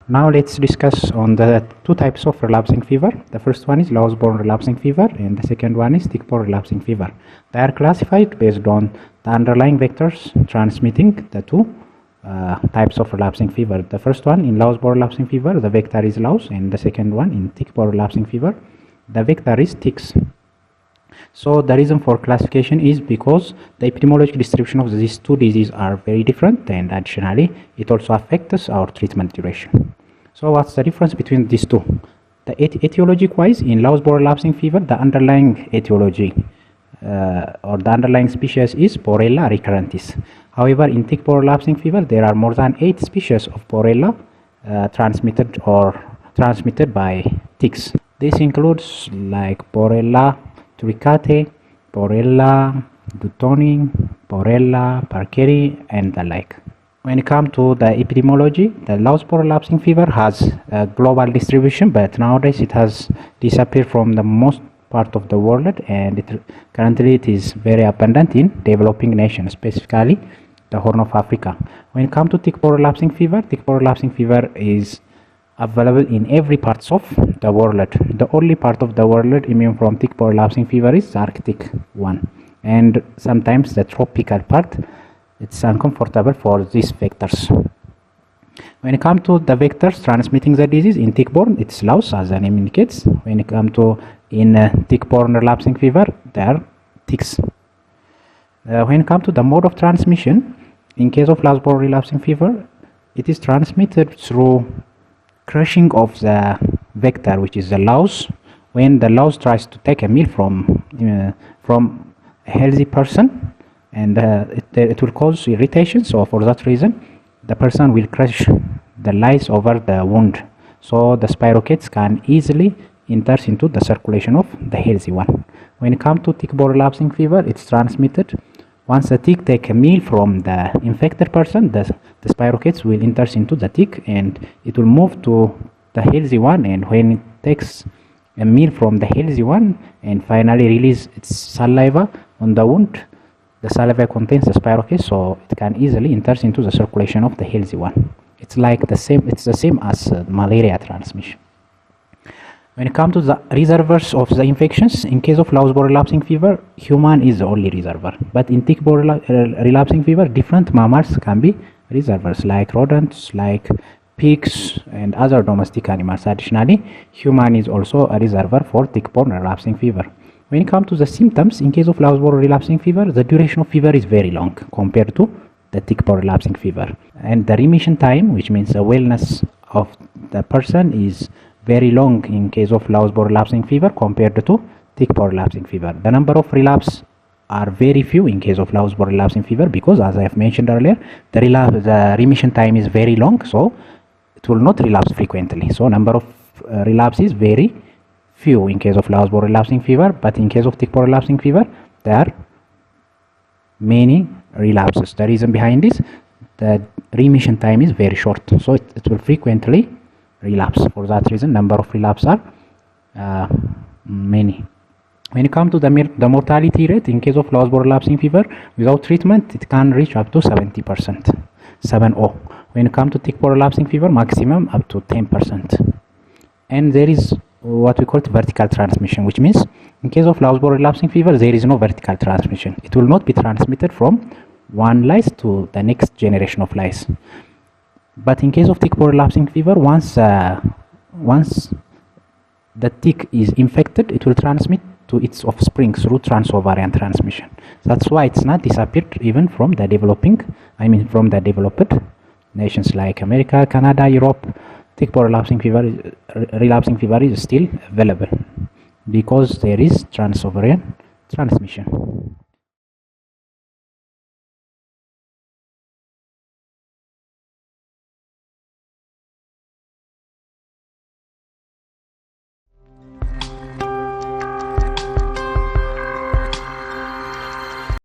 Now let's discuss on the two types of relapsing fever. The first one is Louse Born relapsing fever, and the second one is tick-borne relapsing fever. They are classified based on the underlying vectors transmitting the two types of relapsing fever. The first one in Louse Born relapsing fever, the vector is louse, and the second one in tick-borne relapsing fever, the vector is ticks. So the reason for classification is because the epidemiological distribution of these two diseases are very different, and additionally it also affects our treatment duration. So what's the difference between these two? The etiologic wise, in Louse Born relapsing fever, the underlying etiology or the underlying species is Borrelia recurrentis. However, in tick-borne relapsing fever, there are more than 8 species of Borrelia transmitted by ticks. This includes like Borrelia turricate, Borrelia dutoni, Borrelia parkeri, and the like. When it comes to the epidemiology, the Louse Born relapsing fever has a global distribution, but nowadays it has disappeared from the most part of the world, and currently it is very abundant in developing nations, specifically the Horn of Africa. When it comes to tick-borne relapsing fever is available in every parts of the world. The only part of the world immune from tick-borne relapsing fever is the Arctic one, and sometimes the tropical part. It's uncomfortable for these vectors. When it comes to the vectors transmitting the disease in tick-borne, it's louse, as the name indicates. When it comes to in tick-borne relapsing fever, there are ticks. When it comes to the mode of transmission, in case of Louse Born relapsing fever, it is transmitted through crushing of the vector, which is the louse. When the louse tries to take a meal from a healthy person, and it will cause irritation. So for that reason, the person will crush the lice over the wound, so the spirochetes can easily enter into the circulation of the healthy one. When it comes to tick-borne relapsing fever, it's transmitted once the tick take a meal from the infected person. The spirochetes will enter into the tick, and it will move to the healthy one, and when it takes a meal from the healthy one and finally release its saliva on the wound, the saliva contains the spirochetes, so it can easily enter into the circulation of the healthy one. It's the same as malaria transmission. When it comes to the reservoirs of the infections, in case of Louse Born relapsing fever, human is the only reservoir. But in tick-borne relapsing fever, different mammals can be reservoirs, like rodents, like pigs, and other domestic animals. Additionally, human is also a reservoir for tick-borne relapsing fever. When it comes to the symptoms, in case of Louse Born relapsing fever, the duration of fever is very long compared to the tick-borne relapsing fever. And the remission time, which means the wellness of the person, is very long in case of Louse Born relapsing fever compared to tick-borne relapsing fever. The number of relapse are very few in case of Louse Born relapsing fever because, as I have mentioned earlier, the remission time is very long, so it will not relapse frequently. So number of relapses very few in case of Louse Born relapsing fever, but in case of tick-borne relapsing fever, there are many relapses. The reason behind this, the remission time is very short, so it will frequently relapse. For that reason, number of relapses are many. When it comes to the mortality rate, in case of Louse Born relapsing fever, without treatment, it can reach up to 70%. 70. When it comes to tick-borne relapsing fever, maximum up to 10%. And there is what we call vertical transmission, which means in case of Louse Born relapsing fever, there is no vertical transmission. It will not be transmitted from one lice to the next generation of lice. But in case of tick-borne relapsing fever, once the tick is infected, it will transmit to its offspring through transovarian transmission. That's why it's not disappeared even from the developed nations like America, Canada, Europe. Tick-borne relapsing fever is still available because there is transovarian transmission.